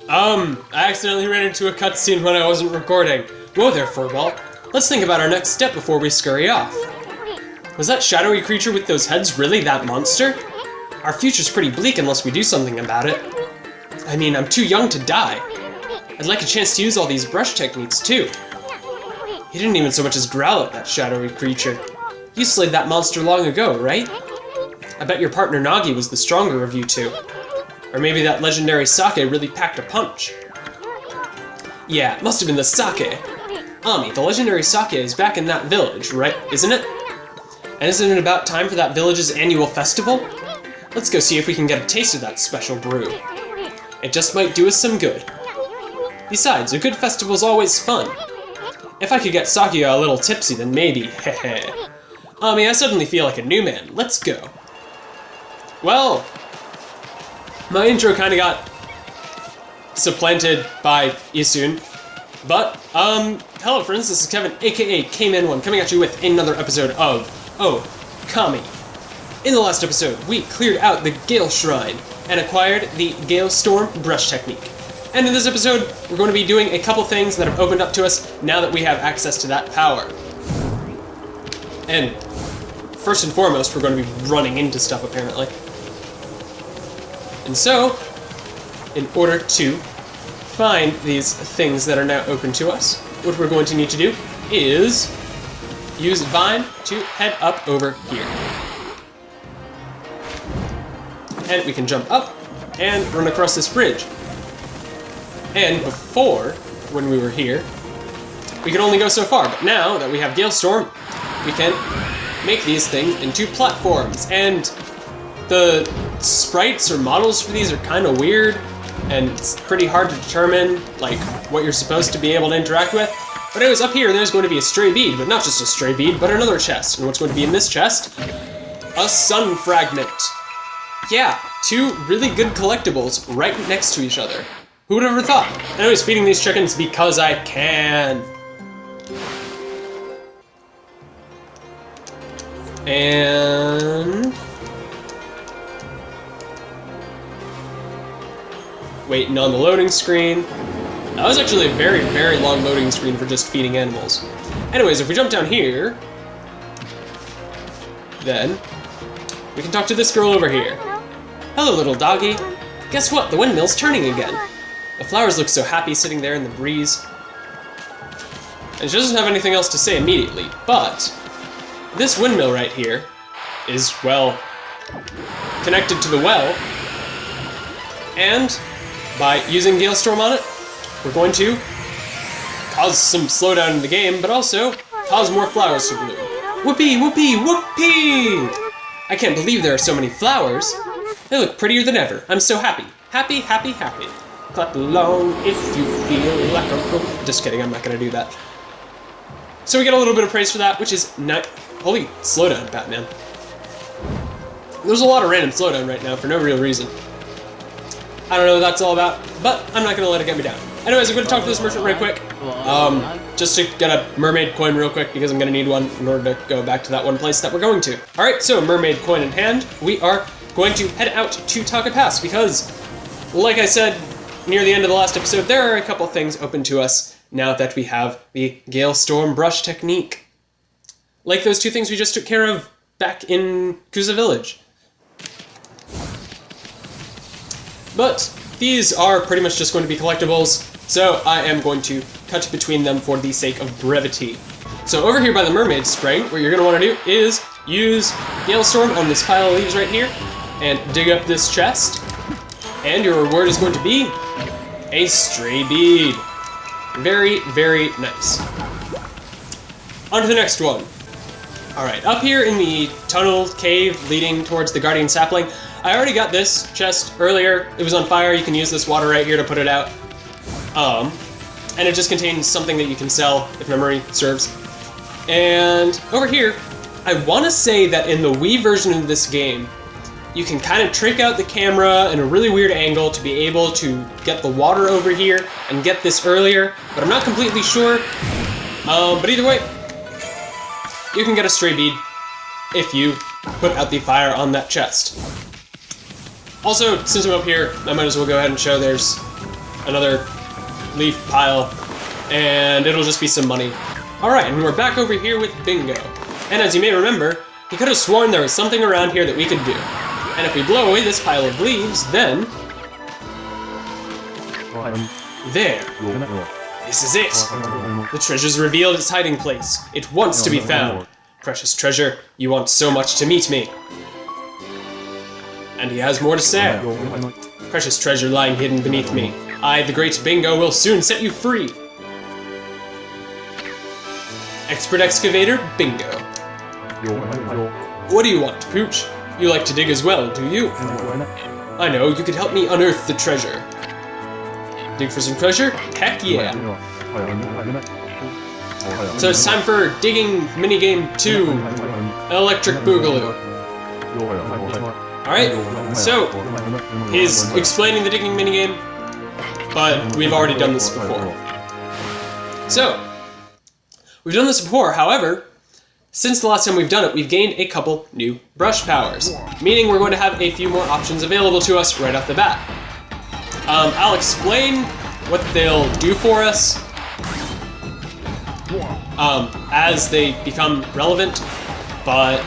I accidentally ran into a cutscene when I wasn't recording. Whoa there, Furball. Let's think about our next step before we scurry off. Was that shadowy creature with those heads really that monster? Our future's pretty bleak unless we do something about it. I mean, I'm too young to die. I'd like a chance to use all these brush techniques, too. You didn't even so much as growl at that shadowy creature. You slayed that monster long ago, right? I bet your partner Nagi was the stronger of you two. Or maybe that legendary sake really packed a punch. Yeah, it must have been the sake. Ami, the legendary sake is back in that village, right? Isn't it? And isn't it about time for that village's annual festival? Let's go see if we can get a taste of that special brew. It just might do us some good. Besides, a good festival's always fun. If I could get Sakuya a little tipsy, then maybe, hehe. Ami, I suddenly feel like a new man. Let's go. Well, my intro kind of got supplanted by Isun. But, hello friends, this is Kevin, aka K-Man1, coming at you with another episode of Okami. In the last episode, we cleared out the Gale Shrine and acquired the Gale Storm brush technique. And in this episode, we're going to be doing a couple things that have opened up to us now that we have access to that power. And first and foremost, we're going to be running into stuff, apparently. And so, in order to find these things that are now open to us, what we're going to need to do is use Vine to head up over here. And we can jump up and run across this bridge. And before, when we were here, we could only go so far, but now that we have Gale Storm, we can make these things into platforms. And the sprites or models for these are kind of weird, and it's pretty hard to determine like what you're supposed to be able to interact with. But anyways, up here there's going to be a stray bead, but not just a stray bead, but another chest. And what's going to be in this chest? A sun fragment. Yeah, two really good collectibles right next to each other. Who would have ever thought? Anyways, feeding these chickens because I can. And waiting on the loading screen. That was actually a very, very long loading screen for just feeding animals. Anyways, if we jump down here, then we can talk to this girl over here. Hello, little doggy. Guess what? The windmill's turning again. The flowers look so happy sitting there in the breeze. And she doesn't have anything else to say immediately, but this windmill right here is, well, connected to the well, and by using Gale Storm on it, we're going to cause some slowdown in the game, but also cause more flowers to bloom. Whoopee, whoopee, whoopee! I can't believe there are so many flowers. They look prettier than ever. I'm so happy. Happy, happy, happy. Clap along if you feel like a rope. Just kidding, I'm not gonna do that. So we get a little bit of praise for that, which is not. Holy slowdown, Batman. There's a lot of random slowdown right now for no real reason. I don't know what that's all about, but I'm not gonna let it get me down. Anyways, I'm gonna talk to this merchant right quick. Just to get a mermaid coin real quick, because I'm gonna need one in order to go back to that one place that we're going to. Alright, so mermaid coin in hand, we are going to head out to Taka Pass, because, like I said near the end of the last episode, there are a couple things open to us now that we have the Gale Storm brush technique. Like those two things we just took care of back in Kamiki Village. But these are pretty much just going to be collectibles, so I am going to cut between them for the sake of brevity. So over here by the mermaid spring, what you're going to want to do is use Gale Storm on this pile of leaves right here, and dig up this chest, and your reward is going to be a stray bead. Very, very nice. On to the next one. Alright, up here in the tunnel cave leading towards the guardian sapling, I already got this chest earlier. It was on fire. You can use this water right here to put it out. And it just contains something that you can sell if memory serves. And over here, I want to say that in the Wii version of this game, you can kind of trick out the camera in a really weird angle to be able to get the water over here and get this earlier, but I'm not completely sure. But either way, you can get a stray bead if you put out the fire on that chest. Also, since I'm up here, I might as well go ahead and show there's another leaf pile, and it'll just be some money. Alright, and we're back over here with Bingo. And as you may remember, he could have sworn there was something around here that we could do. And if we blow away this pile of leaves, then... there. This is it. The treasure's revealed its hiding place. It wants to be found. Precious treasure, you want so much to meet me. And he has more to say. Precious treasure lying hidden beneath me. I, the great Bingo, will soon set you free. Expert excavator, Bingo. What do you want, Pooch? You like to dig as well, do you? I know, you could help me unearth the treasure. Dig for some treasure? Heck yeah. So it's time for digging minigame 2, Electric Boogaloo. Alright, so he's explaining the digging minigame, but we've already done this before. So, we've done this before, however, since the last time we've done it, we've gained a couple new brush powers, meaning we're going to have a few more options available to us right off the bat. I'll explain what they'll do for us as they become relevant, but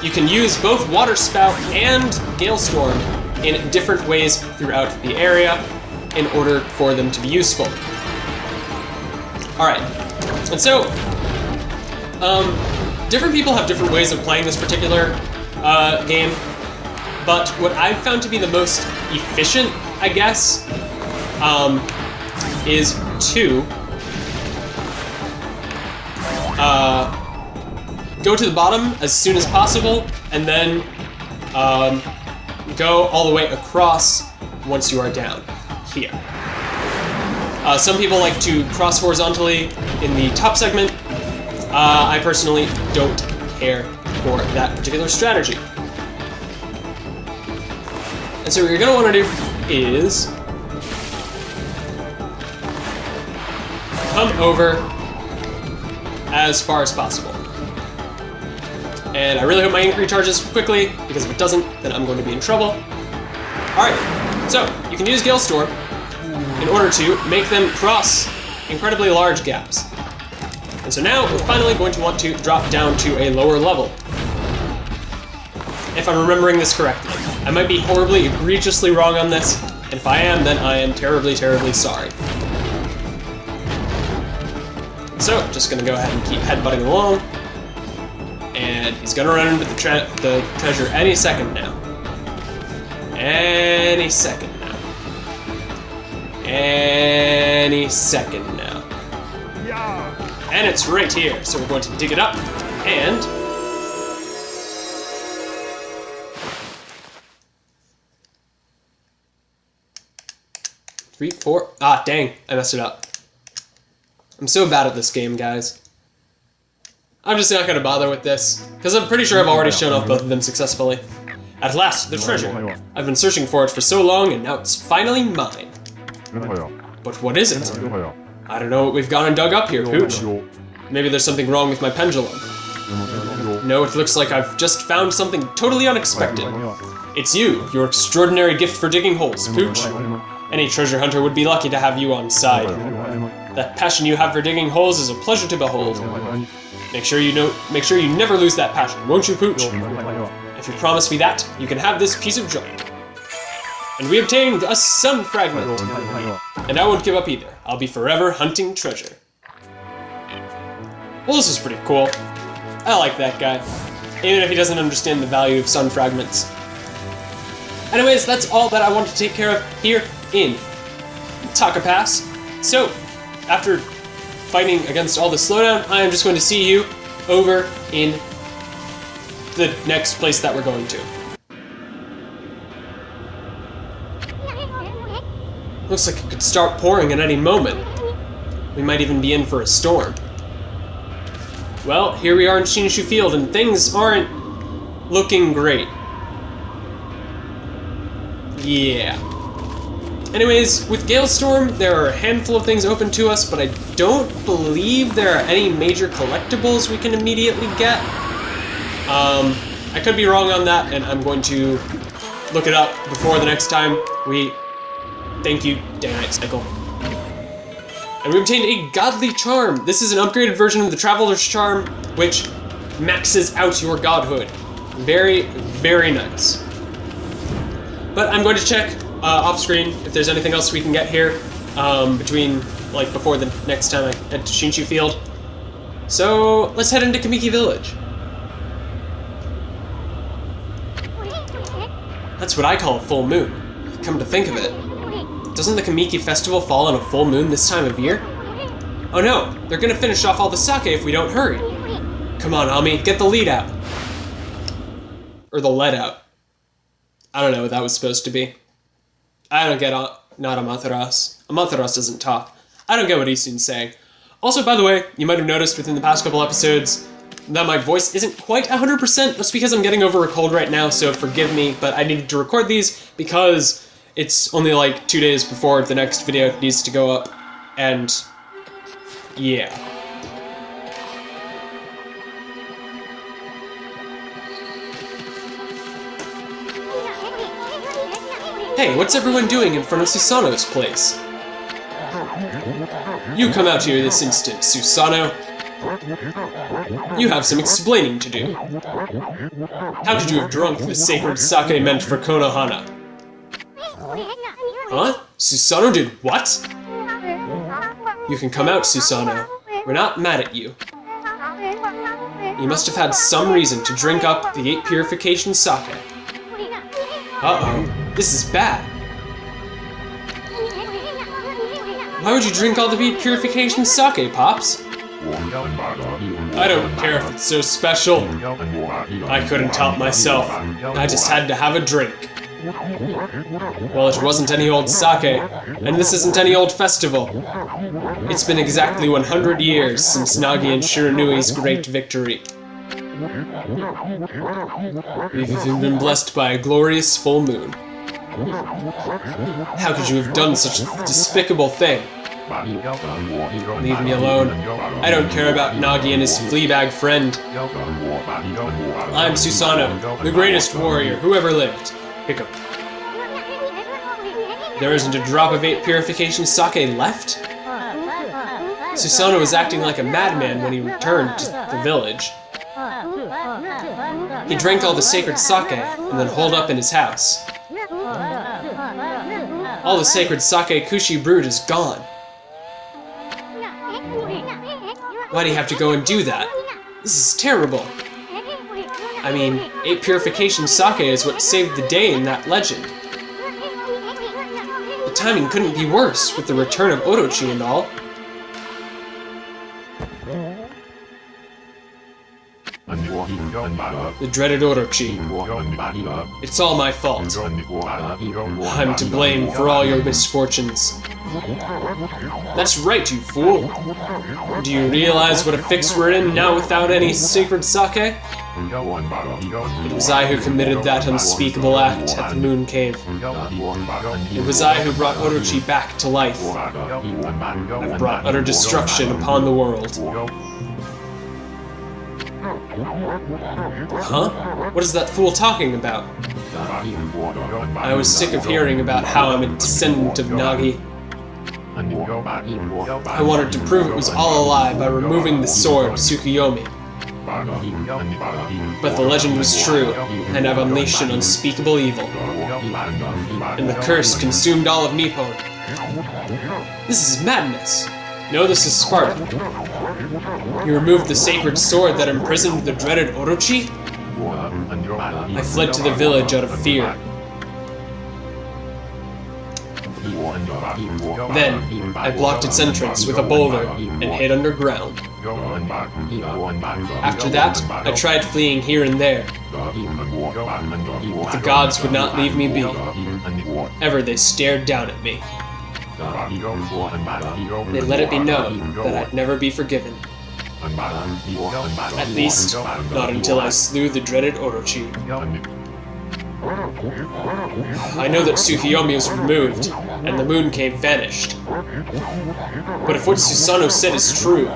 you can use both Water Spout and Gale Storm in different ways throughout the area in order for them to be useful. Alright, and so, different people have different ways of playing this particular game, but what I've found to be the most efficient, I guess, is to go to the bottom as soon as possible, and then go all the way across once you are down here. Some people like to cross horizontally in the top segment. I personally don't care for that particular strategy. And so what you're going to want to do is come over as far as possible. And I really hope my ink recharges quickly, because if it doesn't, then I'm going to be in trouble. Alright, so you can use Gale Storm in order to make them cross incredibly large gaps. And so now we're finally going to want to drop down to a lower level. If I'm remembering this correctly. I might be horribly, egregiously wrong on this, and if I am, then I am terribly, terribly sorry. So, just gonna go ahead and keep headbutting along. And he's gonna run into the treasure any second now. Any second now. Any second now. And it's right here, so we're going to dig it up, and... 3, 4... Ah, dang, I messed it up. I'm so bad at this game, guys. I'm just not gonna bother with this, because I'm pretty sure I've already shown off both of them successfully. At last, the treasure. I've been searching for it for so long, and now it's finally mine. But what is it? I don't know what we've gone and dug up here, Pooch. Maybe there's something wrong with my pendulum. No, it looks like I've just found something totally unexpected. It's you, your extraordinary gift for digging holes, Pooch. Any treasure hunter would be lucky to have you on side. That passion you have for digging holes is a pleasure to behold. Make sure you never lose that passion, won't you, Pooch? If you promise me that, you can have this piece of junk. And we obtained a sun fragment. And I won't give up either. I'll be forever hunting treasure. Well, this is pretty cool. I like that guy. Even if he doesn't understand the value of sun fragments. Anyways, that's all that I want to take care of here in Taka Pass. So, after fighting against all the slowdown, I am just going to see you over in the next place that we're going to. Looks like it could start pouring at any moment. We might even be in for a storm. Well, here we are in Shinshu Field, and things aren't looking great. Yeah. Anyways, with Gale Storm, there are a handful of things open to us, but I don't believe there are any major collectibles we can immediately get. I could be wrong on that, and I'm going to look it up before the next time we... Thank you, Day-Night Cycle. And we obtained a Godly Charm. This is an upgraded version of the Traveler's Charm, which maxes out your godhood. Very, very nice. But I'm going to check off-screen if there's anything else we can get here before the next time I head to Shinshu Field. So, let's head into Kamiki Village. That's what I call a full moon. Come to think of it. Doesn't the Kamiki Festival fall on a full moon this time of year? Oh no, they're gonna finish off all the sake if we don't hurry. Come on, Ami, get the lead out. Or the lead out. I don't know what that was supposed to be. I don't get not Amaterasu. Amaterasu doesn't talk. I don't get what Isun's saying. Also, by the way, you might have noticed within the past couple episodes that my voice isn't quite 100%. That's because I'm getting over a cold right now, so forgive me, but I needed to record these because it's only like 2 days before the next video needs to go up, and yeah. Hey, what's everyone doing in front of Susano's place? You come out here this instant, Susano. You have some explaining to do. How could you have drunk the sacred sake meant for Konohana? Huh? Susano did what? You can come out, Susano. We're not mad at you. You must have had some reason to drink up the 8 purification sake. Uh-oh. This is bad. Why would you drink all the 8 purification sake, Pops? I don't care if it's so special. I couldn't help myself. I just had to have a drink. Well, it wasn't any old sake, and this isn't any old festival. It's been exactly 100 years since Nagi and Shiranui's great victory. We've even been blessed by a glorious full moon. How could you have done such a despicable thing? Leave me alone. I don't care about Nagi and his fleabag friend. I'm Susano, the greatest warrior who ever lived. Hiccup. There isn't a drop of 8 purification sake left? Susano was acting like a madman when he returned to the village. He drank all the sacred sake and then holed up in his house. All the sacred sake Kushi brewed is gone. Why'd he have to go and do that? This is terrible. I mean, 8 purification sake is what saved the day in that legend. The timing couldn't be worse with the return of Orochi and all. The dreaded Orochi. It's all my fault. I'm to blame for all your misfortunes. That's right, you fool. Do you realize what a fix we're in now without any sacred sake? It was I who committed that unspeakable act at the Moon Cave. It was I who brought Orochi back to life. I've brought utter destruction upon the world. Huh? What is that fool talking about? I was sick of hearing about how I'm a descendant of Nagi. I wanted to prove it was all a lie by removing the sword, Tsukuyomi. But the legend was true, and I've unleashed an unspeakable evil. And the curse consumed all of Nippon. This is madness. No, this is Sparta. You removed the sacred sword that imprisoned the dreaded Orochi? I fled to the village out of fear. Then, I blocked its entrance with a boulder and hid underground. After that, I tried fleeing here and there. But the gods would not leave me be. Ever they stared down at me. They let it be known that I'd never be forgiven. At least, not until I slew the dreaded Orochi. I know that Tsukuyomi was removed, and the Moon Cave vanished. But if what Susano said is true,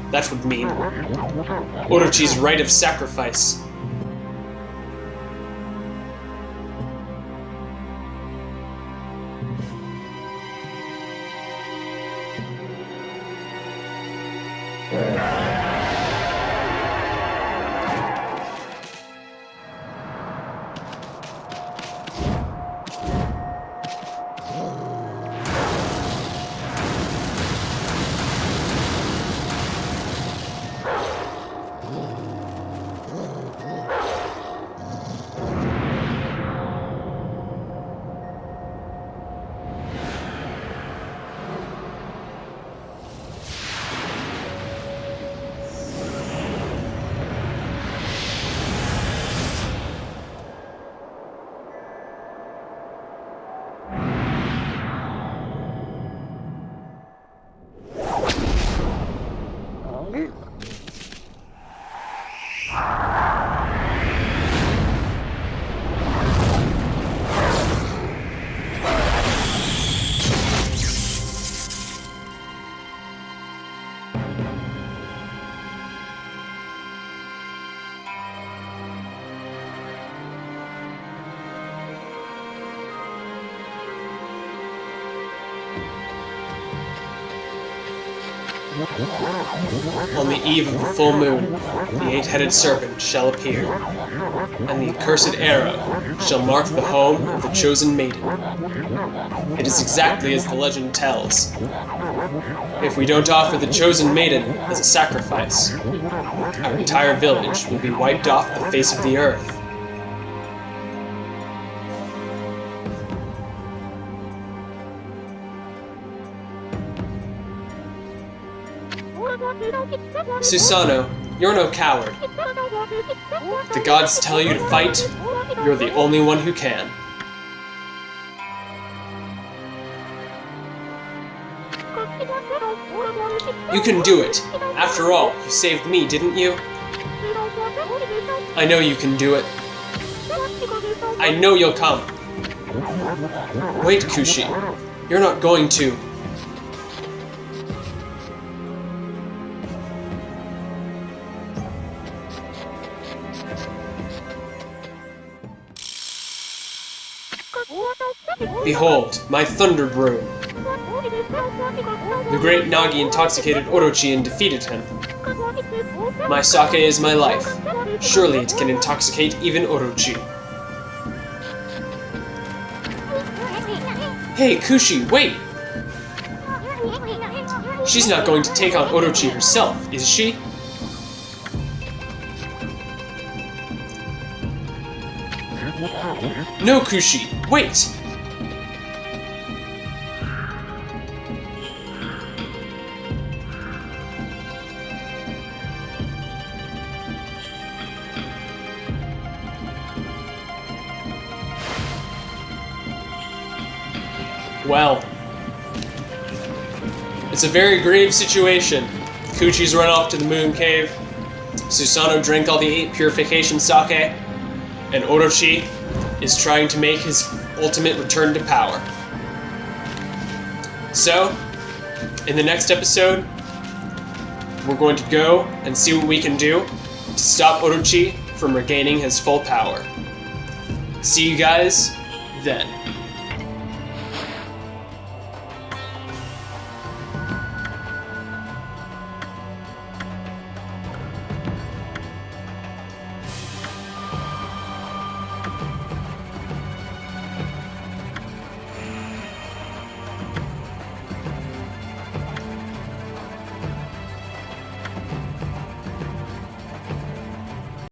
that would mean Orochi's rite of sacrifice. On the eve of the full moon, the eight-headed serpent shall appear, and the accursed arrow shall mark the home of the chosen maiden. It is exactly as the legend tells. If we don't offer the chosen maiden as a sacrifice, our entire village will be wiped off the face of the earth. Susanoo, you're no coward. If the gods tell you to fight, you're the only one who can. You can do it. After all, you saved me, didn't you? I know you can do it. I know you'll come. Wait, Kushi. You're not going to. Behold, my Thunder Broom. The great Nagi intoxicated Orochi and defeated him. My sake is my life. Surely it can intoxicate even Orochi. Hey, Kushi, wait! She's not going to take on Orochi herself, is she? No, Kushi, wait! Well, it's a very grave situation. Kushi's run off to the moon cave, Susanoo drank all the 8 purification sake, and Orochi is trying to make his ultimate return to power. So, in the next episode, we're going to go and see what we can do to stop Orochi from regaining his full power. See you guys then.